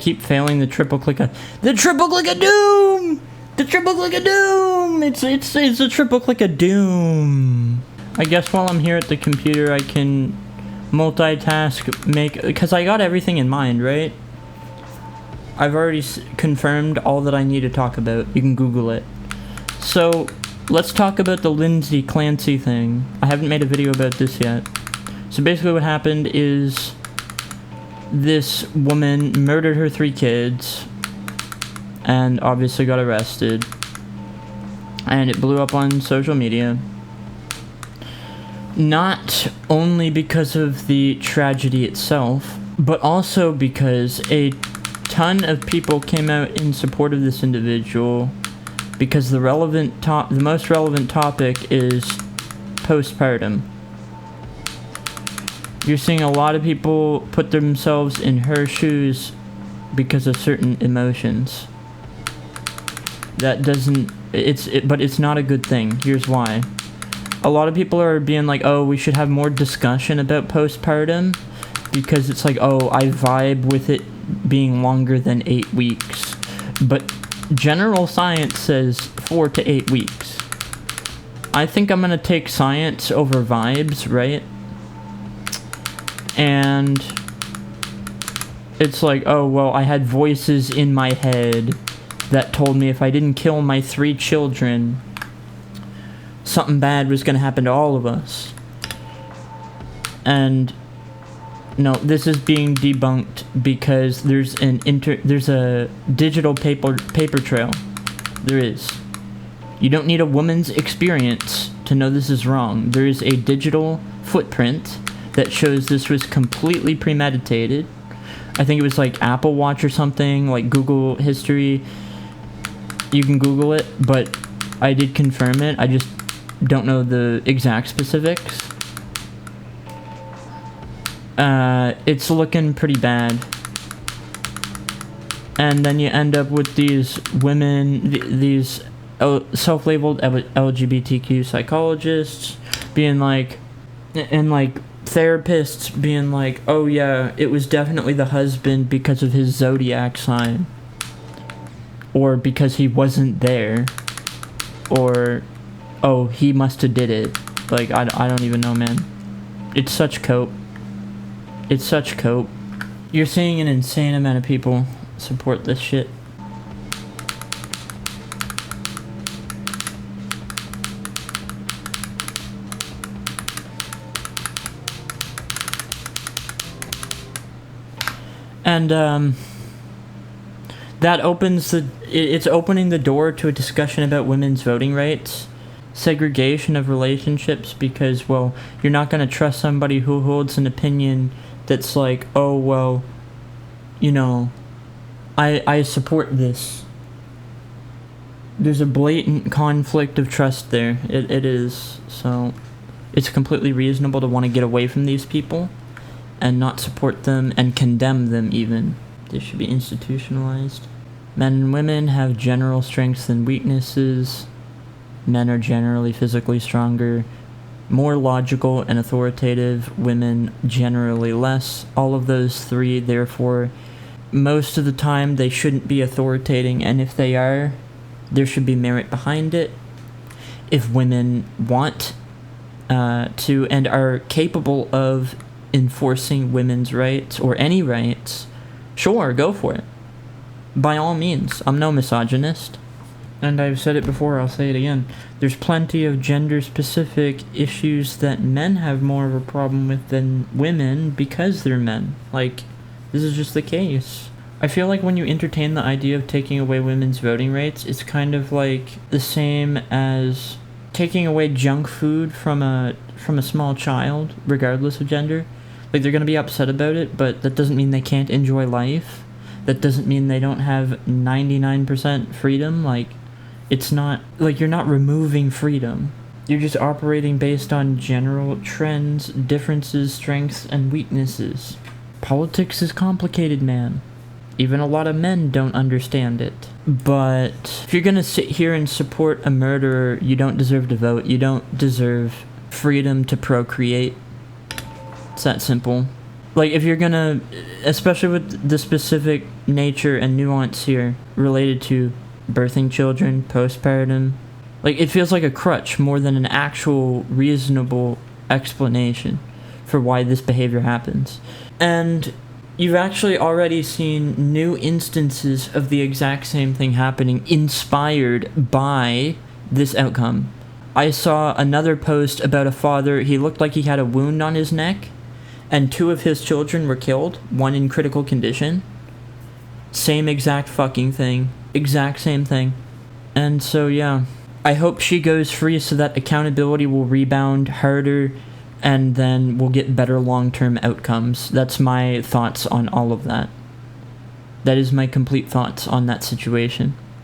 keep failing the triple click of doom! The triple click of doom! It's a triple click of doom. I guess while I'm here at the computer, I can multitask, because I got everything in mind, right? I've already confirmed all that I need to talk about. You can Google it. So, let's talk about the Lindsay Clancy thing. I haven't made a video about this yet. So basically what happened is this woman murdered her 3 kids and obviously got arrested. And it blew up on social media. Not only because of the tragedy itself, but also because a ton of people came out in support of this individual, because the most relevant topic is postpartum. You're seeing a lot of people put themselves in her shoes because of certain emotions. That doesn't, but it's not a good thing. Here's why. A lot of people are being like, oh, we should have more discussion about postpartum, because it's like, oh, I vibe with it being longer than 8 weeks. But general science says 4 to 8 weeks. I think I'm gonna take science over vibes, right? And it's like, oh, well, I had voices in my head that told me if I didn't kill my 3 children, something bad was gonna happen to all of us. And no, this is being debunked because there's a digital paper trail. There is. You don't need a woman's experience to know this is wrong. There is a digital footprint that shows this was completely premeditated. I think it was like Apple Watch or something, like Google history. You can Google it, but I did confirm it. I just don't know the exact specifics. It's looking pretty bad. And then you end up with these women, these self-labeled LGBTQ psychologists being like, and like therapists being like, oh yeah, it was definitely the husband because of his zodiac sign. Or because he wasn't there. Or, oh, he must have did it. Like, I don't even know, man. It's such cope. It's such cope. You're seeing an insane amount of people support this shit. And, that opens it's opening the door to a discussion about women's voting rights, segregation of relationships, because, well, you're not going to trust somebody who holds an opinion that's like, oh, well, you know, I support this. There's a blatant conflict of trust there. It is. So it's completely reasonable to want to get away from these people and not support them and condemn them even. They should be institutionalized. Men and women have general strengths and weaknesses. Men are generally physically stronger, more logical and authoritative. Women generally less. All of those 3, therefore, most of the time they shouldn't be authoritating, and if they are, there should be merit behind it. If women want to and are capable of enforcing women's rights or any rights, sure, go for it. By all means. I'm no misogynist. And I've said it before, I'll say it again. There's plenty of gender-specific issues that men have more of a problem with than women because they're men. Like, this is just the case. I feel like when you entertain the idea of taking away women's voting rights, it's kind of like the same as taking away junk food from a small child, regardless of gender. Like, they're gonna be upset about it, but that doesn't mean they can't enjoy life. That doesn't mean they don't have 99% freedom. Like, it's not, like, you're not removing freedom. You're just operating based on general trends, differences, strengths, and weaknesses. Politics is complicated, man. Even a lot of men don't understand it. But if you're gonna sit here and support a murderer, you don't deserve to vote. You don't deserve freedom to procreate. It's that simple. Like, if you're gonna, especially with the specific nature and nuance here related to birthing children, postpartum, like, it feels like a crutch more than an actual reasonable explanation for why this behavior happens. And you've actually already seen new instances of the exact same thing happening inspired by this outcome. I saw another post about a father. He looked like he had a wound on his neck, and 2 of his children were killed, 1 in critical condition. Same exact fucking thing. Exact same thing. And so, yeah. I hope she goes free so that accountability will rebound harder, and then we'll get better long-term outcomes. That's my thoughts on all of that. That is my complete thoughts on that situation.